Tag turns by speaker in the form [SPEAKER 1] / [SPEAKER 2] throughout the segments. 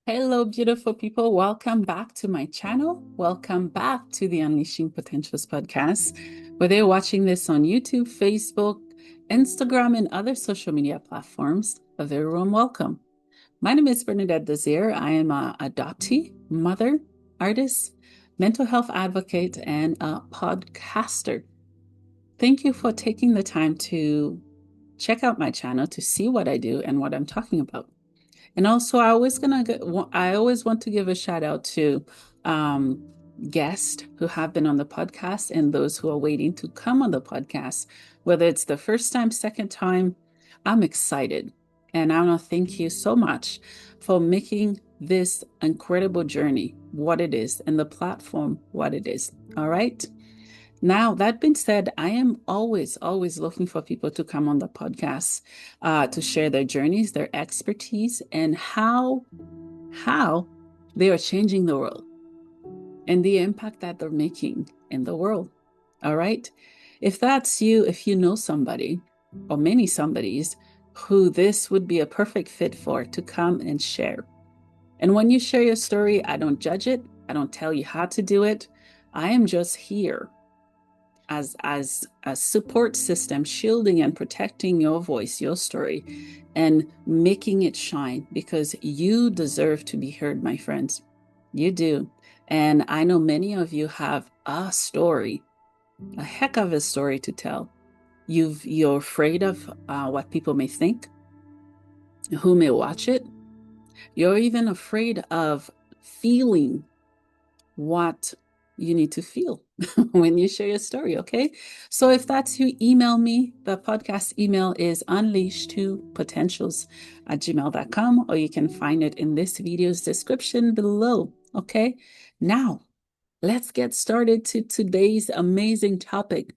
[SPEAKER 1] Hello, beautiful people. Welcome back to my channel. Welcome back to the Unleashing Potentials podcast. Whether you're watching this on YouTube, Facebook, Instagram, and other social media platforms, a very warm welcome. My name is Bernadette Desir. I am an adoptee, mother, artist, mental health advocate, and a podcaster. Thank you for taking the time to check out my channel to see what I do and what I'm talking about. And also, I always want to give a shout out to um, guests who have been on the podcast and those who are waiting to come on the podcast. Whether it's the first time, second time, I'm excited. And I want to thank you so much for making this incredible journey what it is and the platform what it is. All right. Now, that being said, I am always looking for people to come on the podcast to share their journeys, their expertise, and how they are changing the world and the impact that they're making in the world. All right. If that's you, if you know somebody or many somebodies who this would be a perfect fit for to come and share. And when you share your story, I don't judge it. I don't tell you how to do it. I am just here as a support system, shielding and protecting your voice, your story, and making it shine because you deserve to be heard, my friends. You do. And I know many of you have a story, a heck of a story to tell. You're afraid of what people may think, who may watch it. You're even afraid of feeling what you need to feel when you share your story, okay? So if that's you, email me. The podcast email is unleash2potentials@gmail.com, or you can find it in this video's description below, okay? Now, let's get started to today's amazing topic,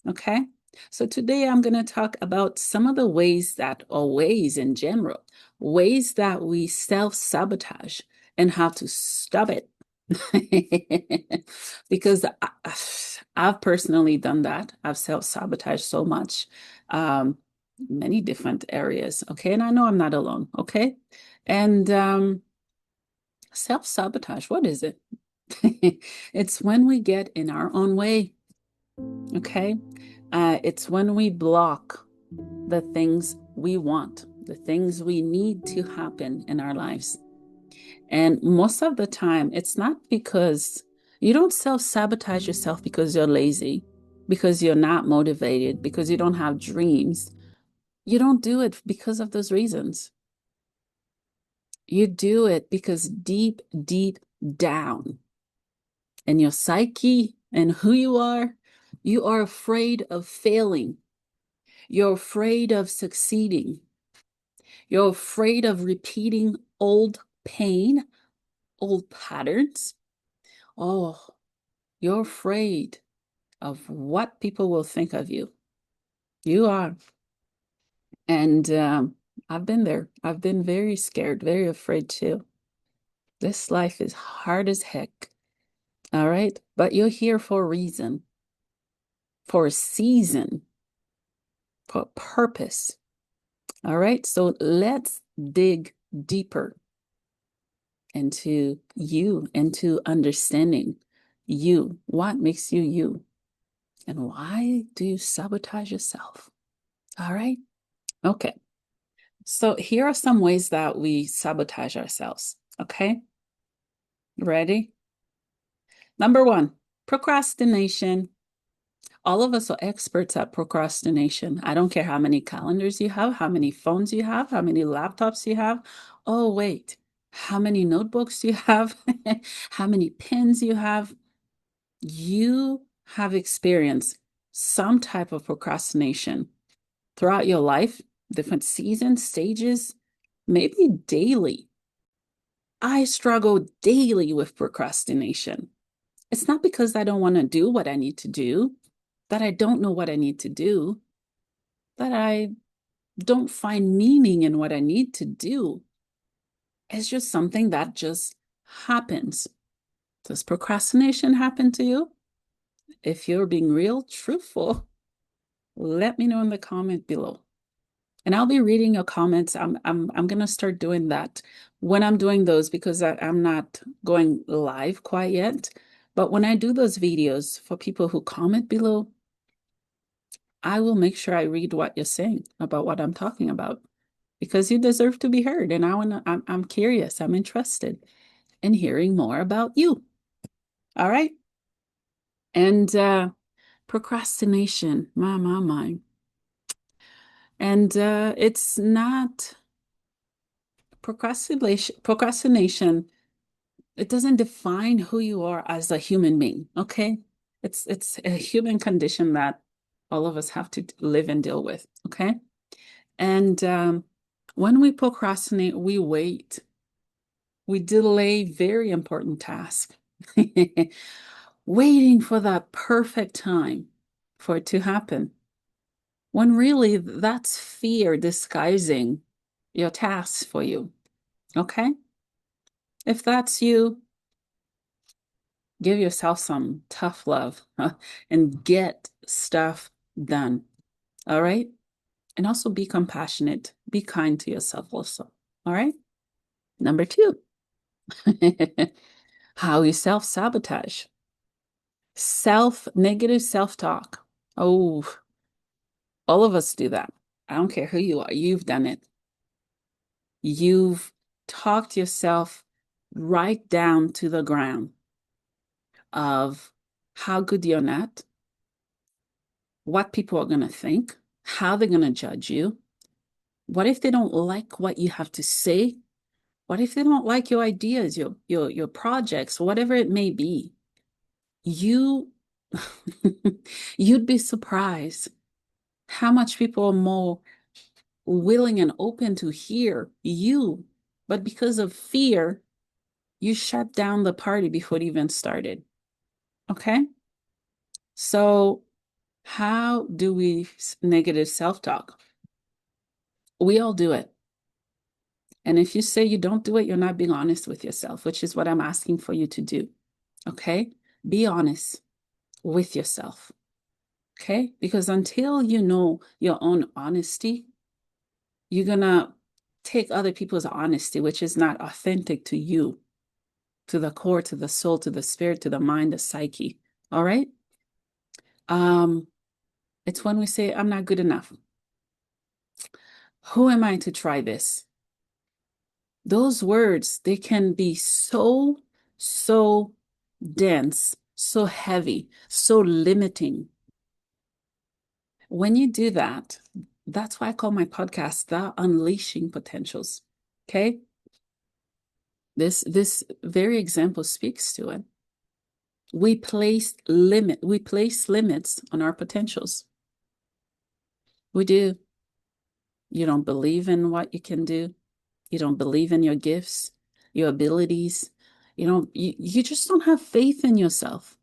[SPEAKER 1] okay? So today I'm going to talk about some of the ways in general, ways that we self-sabotage and how to stop it. Because I've personally done that. I've self-sabotaged so much, um, many different areas. Okay. And I know I'm not alone. Okay. And self-sabotage, what is it? It's when we get in our own way. Okay. It's when we block the things we want, the things we need to happen in our lives. And most of the time, it's not because you don't self-sabotage yourself because you're lazy, because you're not motivated, because you don't have dreams. You don't do it because of those reasons. You do it because deep, deep down in your psyche and who you are afraid of failing. You're afraid of succeeding. You're afraid of repeating old pain, old patterns. Oh, you're afraid of what people will think of you. You are. And I've been there. I've been very scared, very afraid too. This life is hard as heck. All right. But you're here for a reason, for a season, for a purpose. All right. So let's dig deeper into you, into understanding you. What makes you you? And why do you sabotage yourself? All right. Okay. So here are some ways that we sabotage ourselves. Okay. Ready? Number one, procrastination. All of us are experts at procrastination. I don't care how many calendars you have, how many phones you have, how many laptops you have. Oh, wait, how many notebooks you have, how many pens you have. You have experienced some type of procrastination throughout your life, different seasons, stages, maybe daily. I struggle daily with procrastination. It's not because I don't want to do what I need to do, that I don't know what I need to do, that I don't find meaning in what I need to do. It's just something that just happens. Does procrastination happen to you? If you're being real, truthful, let me know in the comment below. And I'll be reading your comments. I'm gonna start doing that when I'm doing those because I'm not going live quite yet. But when I do those videos for people who comment below, I will make sure I read what you're saying about what I'm talking about because you deserve to be heard. And I'm curious, I'm interested in hearing more about you. All right. And procrastination, my. And it's not procrastination. It doesn't define who you are as a human being, okay? It's a human condition that all of us have to live and deal with, okay? And when we procrastinate, we wait. We delay very important tasks, waiting for that perfect time for it to happen. When really that's fear disguising your tasks for you, okay? If that's you, give yourself some tough love and get stuff done. All right. And also be compassionate. Be kind to yourself also. All right. Number two, how you self-sabotage. Negative self-talk. Oh, all of us do that. I don't care who you are. You've done it. You've talked yourself right down to the ground of how good you're not, what people are going to think, how they're going to judge you. What if they don't like what you have to say? What if they don't like your ideas, your projects, whatever it may be? You you'd be surprised how much people are more willing and open to hear you, but because of fear, you shut down the party before it even started. Okay? So, how do we negative self-talk? We all do it. And if you say you don't do it, you're not being honest with yourself, which is what I'm asking for you to do. Okay? Be honest with yourself. Okay? Because until you know your own honesty, you're going to take other people's honesty, which is not authentic to you, to the core, to the soul, to the spirit, to the mind, the psyche. All right? Um, it's when we say, I'm not good enough. Who am I to try this? Those words, they can be so dense, so heavy, so limiting. When you do that, that's why I call my podcast The Unleashing Potentials. Okay? This very example speaks to it. We place limits on our potentials. We do. You don't believe in what you can do. You don't believe in your gifts, your abilities. You just don't have faith in yourself.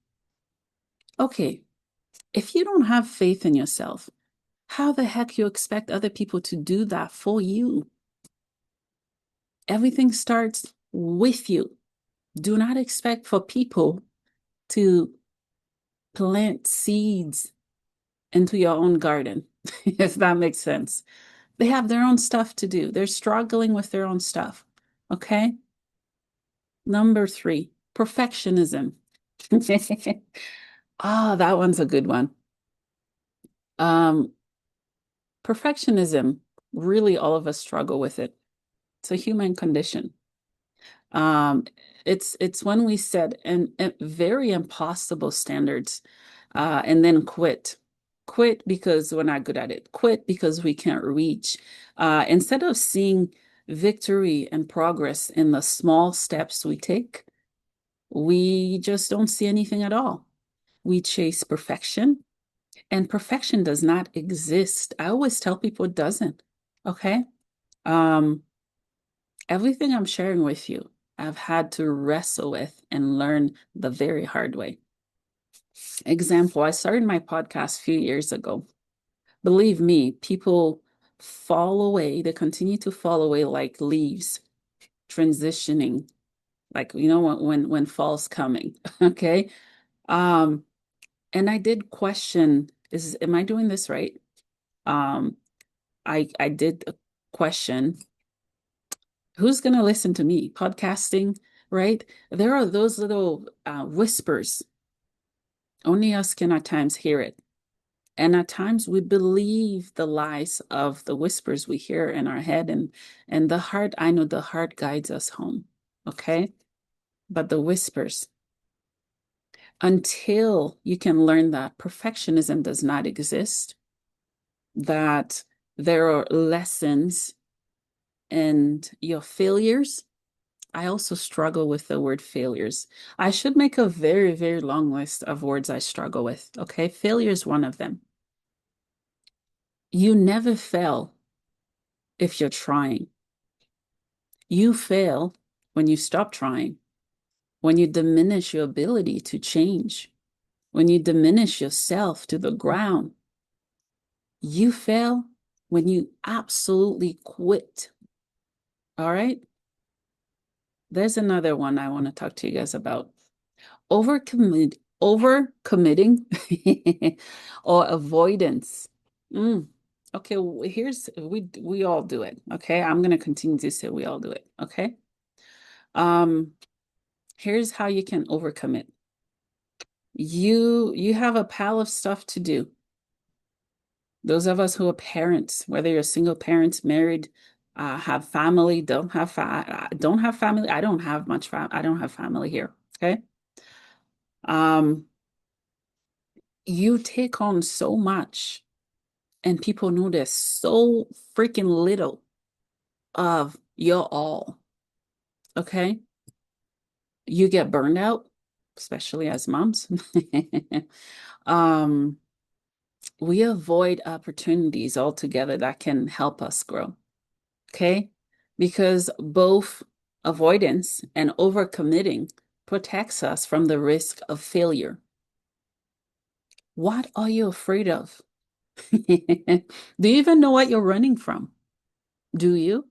[SPEAKER 1] Okay, if you don't have faith in yourself, how the heck you expect other people to do that for you? Everything starts with you. Do not expect for people to plant seeds into your own garden, if that makes sense. They have their own stuff to do. They're struggling with their own stuff. Okay? Number three, perfectionism. Ah, that one's a good one. Um, Perfectionism, really all of us struggle with it. It's a human condition. Um, it's when we set and very impossible standards, and then quit. Quit because we're not good at it. Quit because we can't reach. Instead of seeing victory and progress in the small steps we take, we just don't see anything at all. We chase perfection, and perfection does not exist. I always tell people it doesn't. Okay? Um, Everything I'm sharing with you, I've had to wrestle with and learn the very hard way. Example, I started my podcast a few years ago. Believe me, people fall away. They continue to fall away like leaves, transitioning, like when fall's coming. Okay. Um, and I did question, am I doing this right? Um, I did a question, who's going to listen to me? Podcasting, right? There are those little whispers. Only us can at times hear it. And at times we believe the lies of the whispers we hear in our head, and the heart, I know the heart guides us home. Okay. But the whispers, until you can learn that perfectionism does not exist, that there are lessons in your failures. I also struggle with the word failures. I should make a very, very long list of words I struggle with. Okay. Failure is one of them. You never fail if you're trying. You fail when you stop trying, when you diminish your ability to change, when you diminish yourself to the ground. You fail when you absolutely quit. All right? There's another one I want to talk to you guys about. Overcommitting or avoidance. Okay, here's we all do it. Okay, I'm gonna continue to say we all do it. Okay. Here's how you can overcommit. You have a pile of stuff to do. Those of us who are parents, whether you're single parents, married, have family, don't have family. I don't have much I don't have family here. Okay. You take on so much, and people know there's so freaking little of your all. Okay. You get burned out, especially as moms. We avoid opportunities altogether that can help us grow. Okay. Because both avoidance and overcommitting protects us from the risk of failure. What are you afraid of? Do you even know what you're running from? Do you?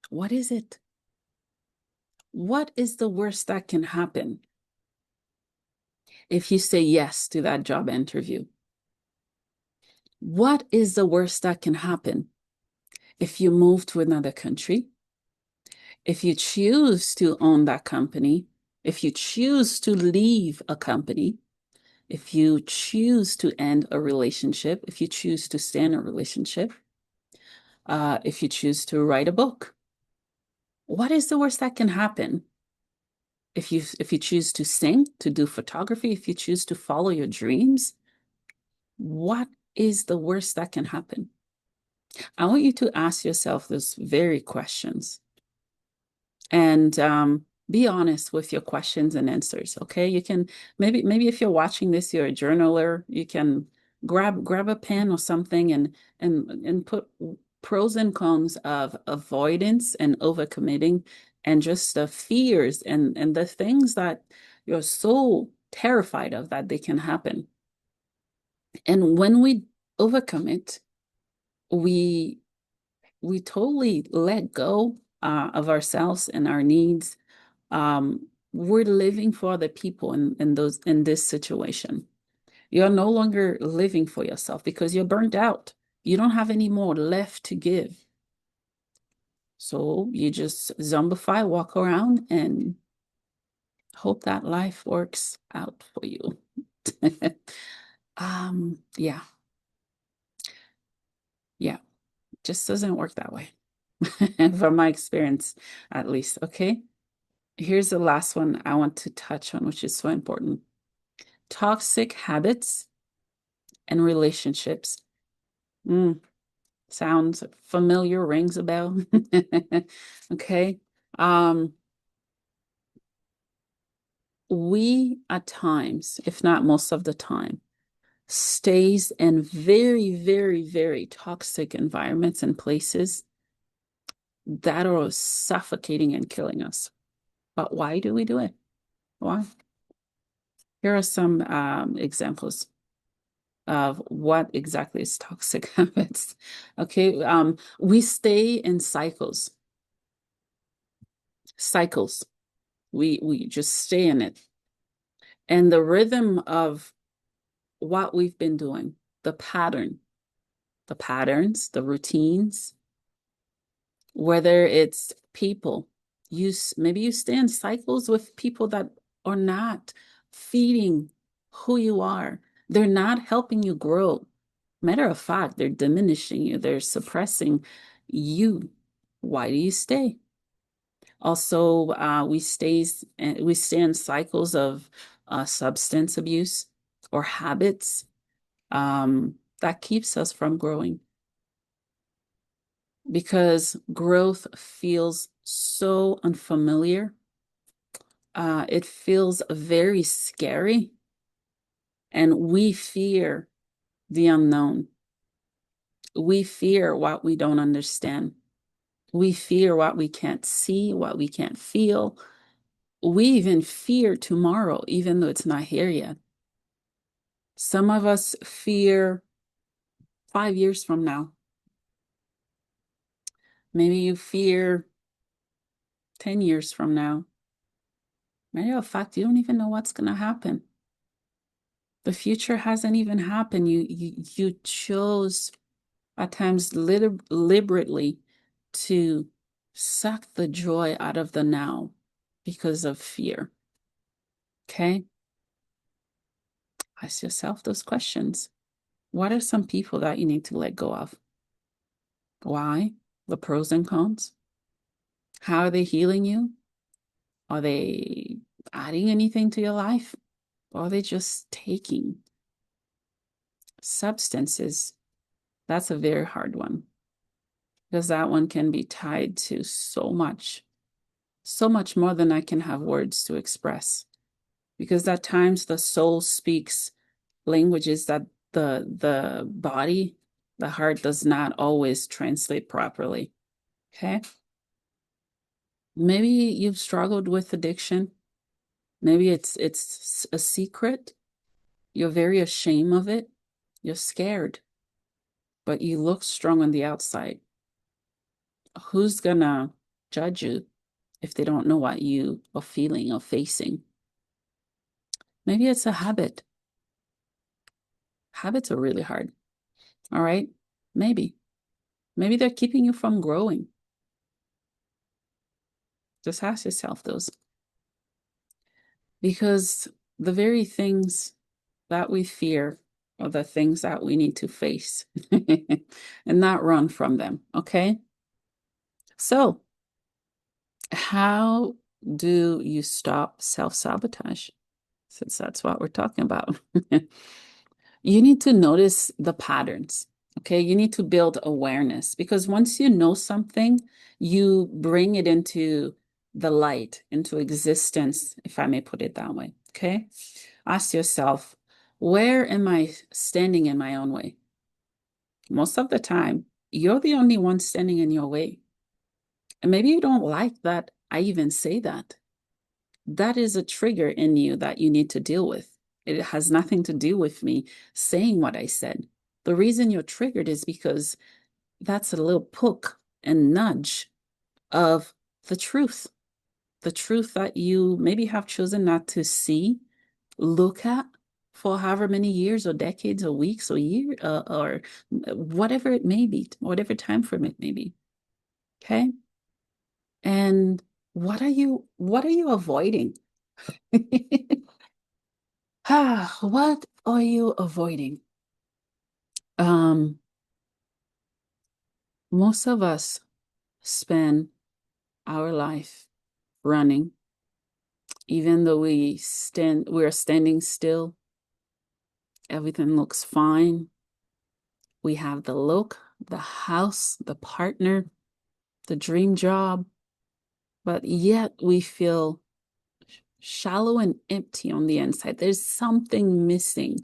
[SPEAKER 1] What is it? What is the worst that can happen if you say yes to that job interview? What is the worst that can happen if you move to another country? If you choose to own that company, if you choose to leave a company, if you choose to end a relationship, if you choose to stay in a relationship, if you choose to write a book, what is the worst that can happen? If you choose to sing, to do photography, if you choose to follow your dreams, what is the worst that can happen? I want you to ask yourself those very questions, and be honest with your questions and answers. Okay, you can maybe if you're watching this, you're a journaler, you can grab a pen or something and put pros and cons of avoidance and overcommitting, and just the fears and the things that you're so terrified of that they can happen. And when we overcommit, we totally let go of ourselves and our needs. We're living for other people in this situation. You're no longer living for yourself because you're burnt out. You don't have any more left to give. So you just zombify, walk around, and hope that life works out for you. Yeah. Yeah. Just doesn't work that way. From my experience, at least. Okay. Here's the last one I want to touch on, which is so important. Toxic habits and relationships. Sounds familiar, rings a bell. Okay. We at times, if not most of the time, stays in very, very, very toxic environments and places that are suffocating and killing us. But why do we do it? Why? Here are some examples of what exactly is toxic habits. Okay, we stay in cycles. We just stay in it, and the rhythm of what we've been doing, the pattern, the patterns, the routines, whether it's people. Maybe you stay in cycles with people that are not feeding who you are. They're not helping you grow. Matter of fact, they're diminishing you. They're suppressing you. Why do you stay? Also, we stay in cycles of substance abuse or habits that keeps us from growing, because growth feels so unfamiliar. It feels very scary, and we fear the unknown. We fear what we don't understand. We fear what we can't see, what we can't feel. We even fear tomorrow, even though it's not here yet. Some of us fear 5 years from now. Maybe you fear 10 years from now. Matter of fact, you don't even know what's going to happen. The future hasn't even happened. You chose at times deliberately to suck the joy out of the now because of fear. Okay? Ask yourself those questions. What are some people that you need to let go of? Why? The pros and cons. How are they healing you? Are they adding anything to your life? Or are they just taking? Substances, that's a very hard one, because that one can be tied to so much more than I can have words to express. Because at times the soul speaks languages that the body, the heart does not always translate properly. Okay? Maybe you've struggled with addiction. Maybe it's a secret. You're very ashamed of it. You're scared, but you look strong on the outside. Who's gonna judge you if they don't know what you are feeling or facing? Maybe it's a habit. Habits are really hard. All right? Maybe. Maybe they're keeping you from growing. Just ask yourself those. Because the very things that we fear are the things that we need to face and not run from them. Okay? So, how do you stop self-sabotage? Since that's what we're talking about. You need to notice the patterns. Okay, you need to build awareness, because once you know something, you bring it into the light, into existence, if I may put it that way. Okay, ask yourself, where am I standing in my own way? Most of the time, you're the only one standing in your way. And maybe you don't like that I even say that. That is a trigger in you that you need to deal with. It has nothing to do with me saying what I said. The reason you're triggered is because that's a little poke and nudge of the truth that you maybe have chosen not to see, look at for however many years or decades or weeks or year or whatever it may be, whatever time frame it may be. Okay? And what are you avoiding? What are you avoiding? Most of us spend our life running, even though we're standing still. Everything looks fine. We have the look, the house, the partner, the dream job, but yet we feel shallow and empty on the inside. There's something missing,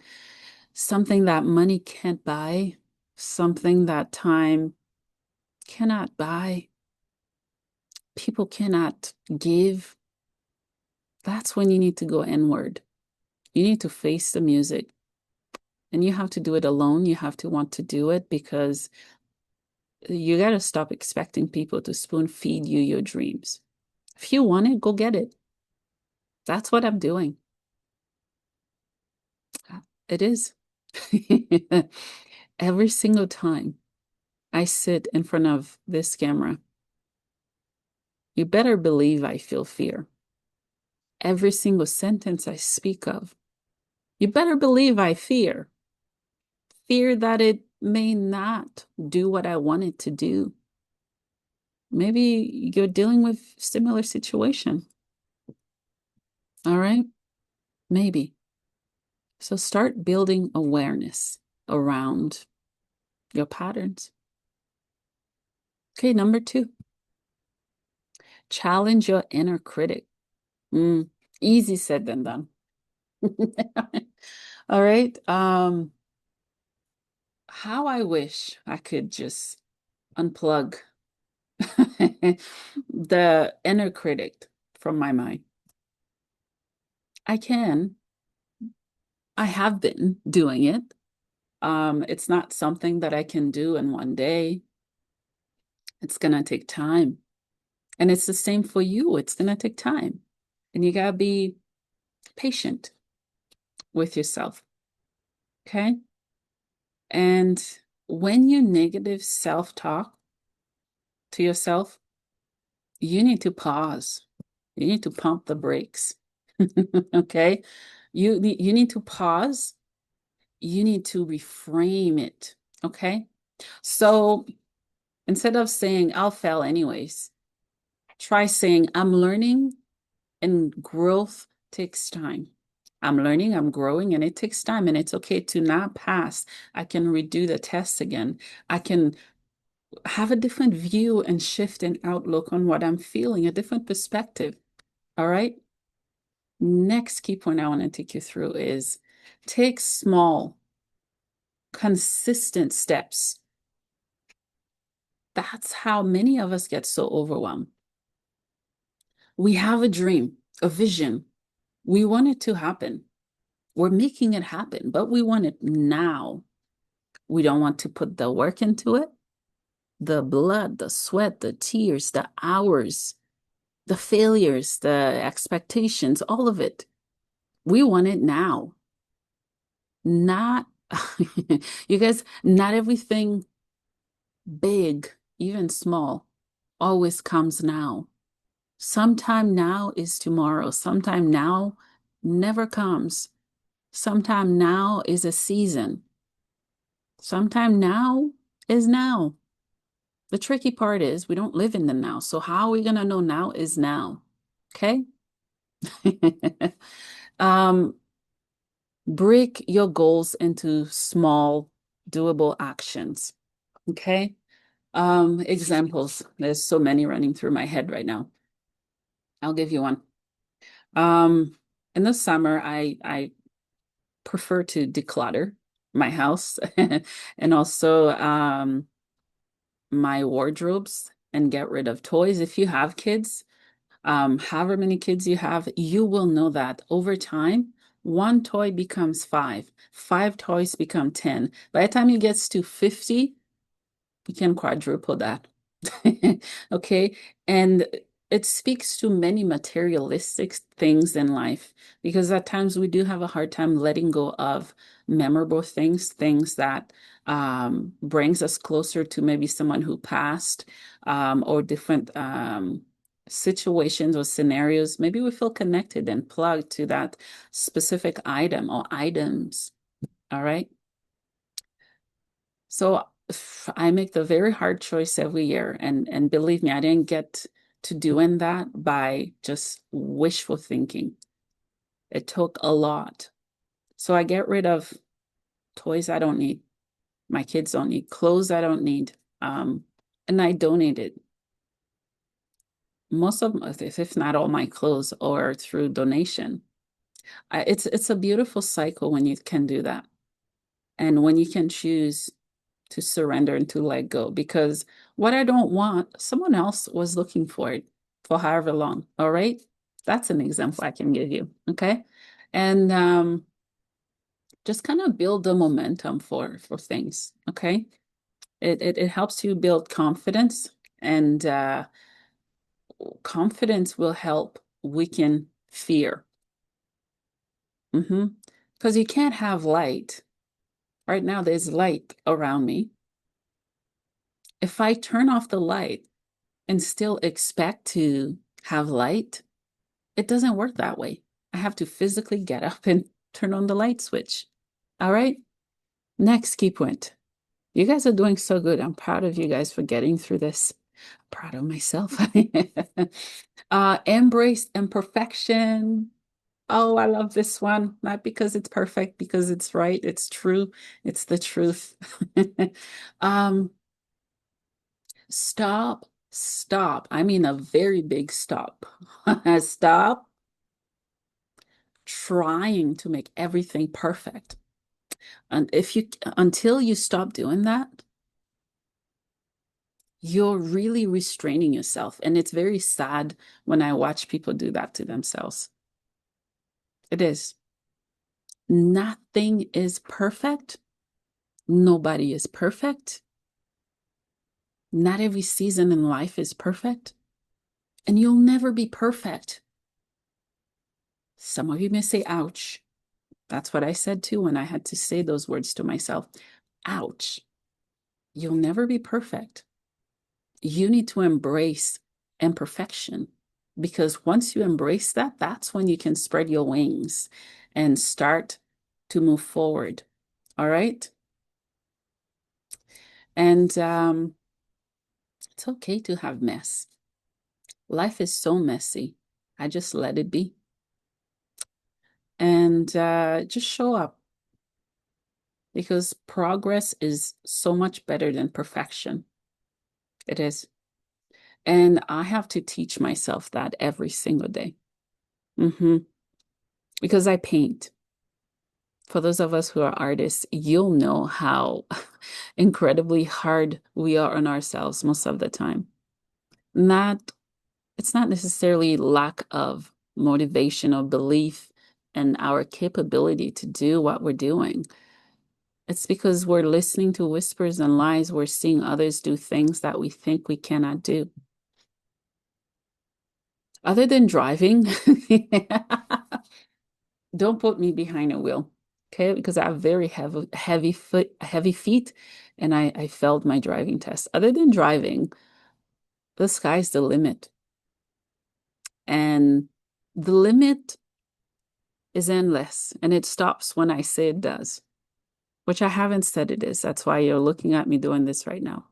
[SPEAKER 1] something that money can't buy, something that time cannot buy, people cannot give. That's when you need to go inward. You need to face the music. And you have to do it alone. You have to want to do it, because you got to stop expecting people to spoon feed you your dreams. If you want it, go get it. That's what I'm doing. It is. Every single time. I sit in front of this camera. You better believe I feel fear. Every single sentence I speak of, you better believe I fear. Fear that it may not do what I want it to do. Maybe you're dealing with similar situation. All right? Maybe. So start building awareness around your patterns. Okay, number 2, challenge your inner critic. Easy said than done. All right. How I wish I could just unplug the inner critic from my mind. I can. I have been doing it. It's not something that I can do in one day. It's gonna take time. And it's the same for you. It's gonna take time. And you gotta be patient with yourself. Okay? And when you negative self-talk to yourself, you need to pause. You need to pump the brakes. Okay? You need to pause. You need to reframe it. Okay? So instead of saying, I'll fail anyways, try saying, I'm learning and growth takes time. I'm learning, I'm growing, and it takes time, and it's okay to not pass. I can redo the test again. I can have a different view and shift in outlook on what I'm feeling, a different perspective. All right. Next key point I want to take you through is take small, consistent steps. That's how many of us get so overwhelmed. We have a dream, a vision. We want it to happen. We're making it happen, but we want it now. We don't want to put the work into it, the blood, the sweat, the tears, the hours, the failures, the expectations, all of it. We want it now. Not, you guys, not everything big, even small, always comes now. Sometime now is tomorrow. Sometime now never comes. Sometime now is a season. Sometime now is now. The tricky part is we don't live in the now. So how are we going to know now is now? Okay. um, break your goals into small, doable actions. Okay. Examples. There's so many running through my head right now. I'll give you one. Um, in the summer, I prefer to declutter my house and also my wardrobes and get rid of toys. If you have kids, however many kids you have, you will know that over time, one toy becomes five toys become 10. By the time it gets to 50, you can quadruple that. Okay. And it speaks to many materialistic things in life because at times we do have a hard time letting go of memorable things, things that brings us closer to maybe someone who passed or different situations or scenarios. Maybe we feel connected and plugged to that specific item or items. All right. So I make the very hard choice every year. And believe me, I didn't get to doing that by just wishful thinking. It took a lot. So I get rid of toys I don't need. My kids don't need clothes I don't need. And I donated most of, if not all my clothes or through donation. It's a beautiful cycle when you can do that. And when you can choose to surrender and to let go, because what I don't want, someone else was looking for it for however long. All right. That's an example I can give you. Okay. And just kind of build the momentum for things. Okay. It helps you build confidence, and confidence will help weaken fear. Because you can't have light. Right now, there's light around me. If I turn off the light and still expect to have light, it doesn't work that way. I have to physically get up and turn on the light switch. All right. Next key point. You guys are doing so good. I'm proud of you guys for getting through this. Proud of myself. Embrace imperfection. Oh, I love this one. Not because it's perfect, because it's right. It's true. It's the truth. um, stop. I mean, a very big stop. Stop trying to make everything perfect. And until you stop doing that, you're really restraining yourself. And it's very sad when I watch people do that to themselves. It is. Nothing is perfect. Nobody is perfect. Not every season in life is perfect. And you'll never be perfect. Some of you may say, ouch. That's what I said too when I had to say those words to myself. Ouch. You'll never be perfect. You need to embrace imperfection, because once you embrace that, that's when you can spread your wings and start to move forward. All right. And it's okay to have mess. Life is so messy. I just let it be. And just show up, because progress is so much better than perfection. It is. And I have to teach myself that every single day. Because I paint. For those of us who are artists, you'll know how incredibly hard we are on ourselves most of the time. Not, it's not necessarily lack of motivation or belief in our capability to do what we're doing. It's because we're listening to whispers and lies. We're seeing others do things that we think we cannot do. Other than driving, don't put me behind a wheel, okay? Because I have very heavy feet, and I failed my driving test. Other than driving, the sky's the limit. And the limit is endless, and it stops when I say it does, which I haven't said it is. That's why you're looking at me doing this right now.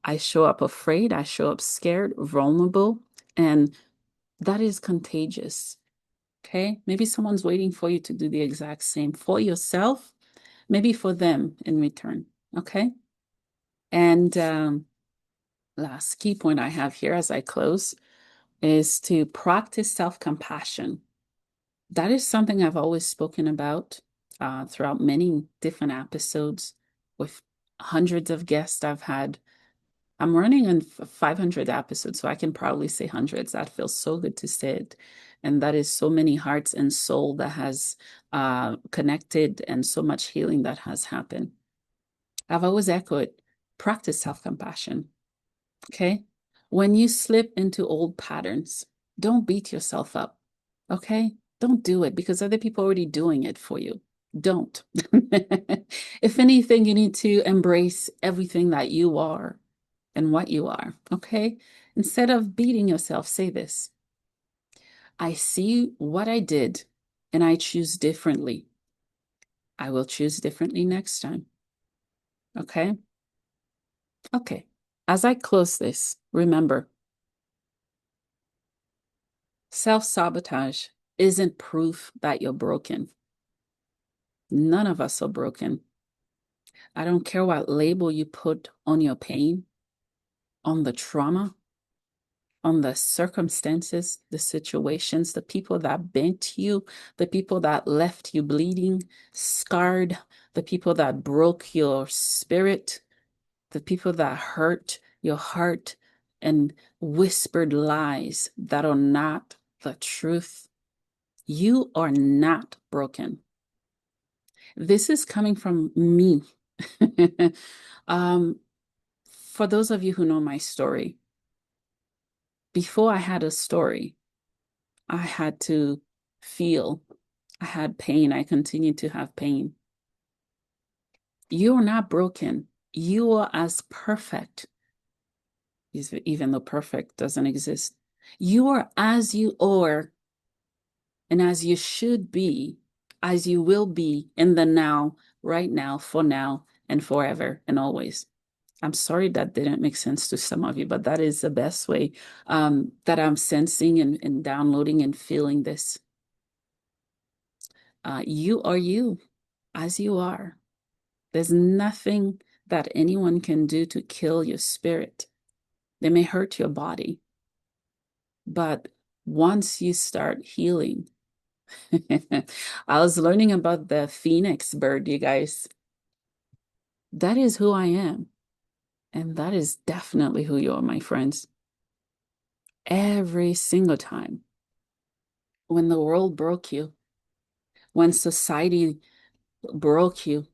[SPEAKER 1] I show up afraid, I show up scared, vulnerable, and that is contagious. Okay? Maybe someone's waiting for you to do the exact same for yourself, maybe for them in return. Okay? And last key point I have here as I close is to practice self-compassion. That is something I've always spoken about throughout many different episodes with hundreds of guests I've had. I'm running on 500 episodes, so I can probably say hundreds. That feels so good to say it. And that is so many hearts and soul that has connected, and so much healing that has happened. I've always echoed, practice self-compassion, okay? When you slip into old patterns, don't beat yourself up, okay? Don't do it because other people are already doing it for you. Don't. If anything, you need to embrace everything that you are and what you are, okay? Instead of beating yourself, say this: I see what I did and I choose differently. I will choose differently next time, okay? Okay. As I close this, remember, self-sabotage isn't proof that you're broken. None of us are broken. I don't care what label you put on your pain, on the trauma, on the circumstances, the situations, the people that bent you, the people that left you bleeding, scarred, the people that broke your spirit, the people that hurt your heart and whispered lies that are not the truth. You are not broken. This is coming from me. For those of you who know my story, before I had a story, I had to feel. I had pain. I continue to have pain. You're not broken. You are as perfect, even though perfect doesn't exist. You are as you are and as you should be, as you will be in the now, right now, for now, and forever and always. I'm sorry that didn't make sense to some of you, but that is the best way that I'm sensing and downloading and feeling this. You are you, as you are. There's nothing that anyone can do to kill your spirit. They may hurt your body, but once you start healing, I was learning about the phoenix bird, you guys. That is who I am. And that is definitely who you are, my friends. Every single time when the world broke you, when society broke you,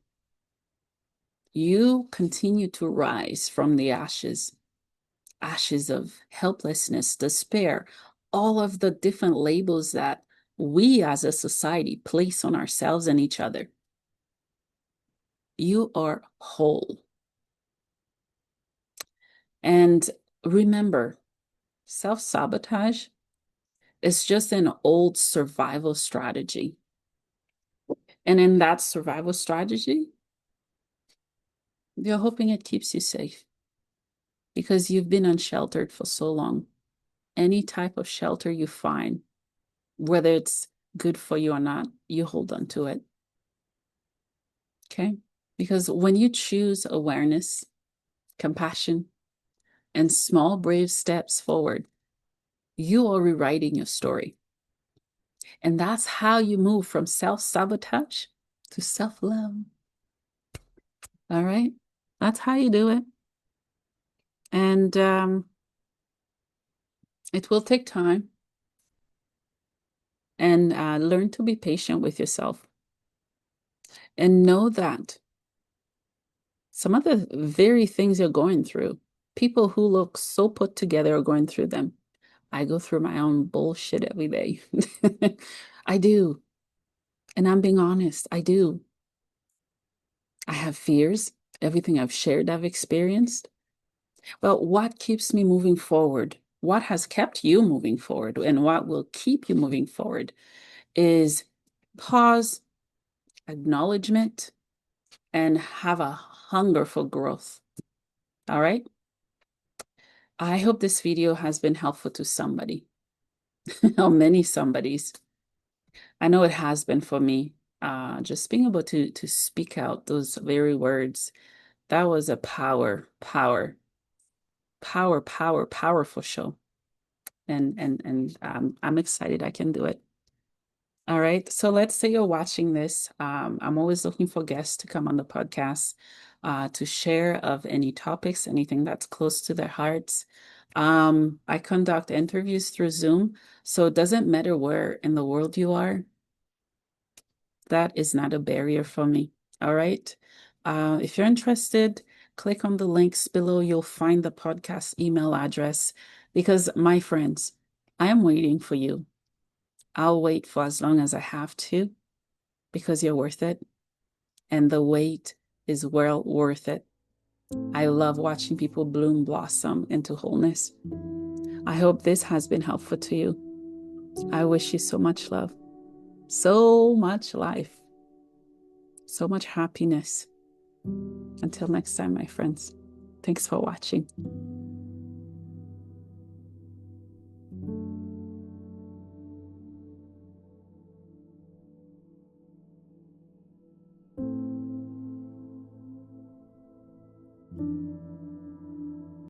[SPEAKER 1] you continue to rise from the ashes, ashes of helplessness, despair, all of the different labels that we as a society place on ourselves and each other. You are whole. And remember, self-sabotage is just an old survival strategy. And in that survival strategy, you're hoping it keeps you safe because you've been unsheltered for so long. Any type of shelter you find, whether it's good for you or not, you hold on to it. Okay? Because when you choose awareness, compassion, and small, brave steps forward, you are rewriting your story. And that's how you move from self-sabotage to self-love. All right? That's how you do it. And it will take time. And learn to be patient with yourself. And know that some of the very things you're going through, people who look so put together are going through them. I go through my own bullshit every day. I do. And I'm being honest, I do. I have fears. Everything I've shared, I've experienced. But what keeps me moving forward? What has kept you moving forward and what will keep you moving forward is pause, acknowledgement, and have a hunger for growth. All right? I hope this video has been helpful to somebody or many somebodies. I know it has been for me. Just being able to speak out those very words, that was a powerful show. And I'm excited I can do it. All right. So let's say you're watching this. I'm always looking for guests to come on the podcast to share of any topics, anything that's close to their hearts. I conduct interviews through Zoom, so it doesn't matter where in the world you are. That is not a barrier for me. All right. If you're interested, click on the links below. You'll find the podcast email address because, my friends, I am waiting for you. I'll wait for as long as I have to because you're worth it. And the wait is well worth it. I love watching people bloom, blossom into wholeness. I hope this has been helpful to you. I wish you so much love, so much life, so much happiness. Until next time, my friends. Thanks for watching.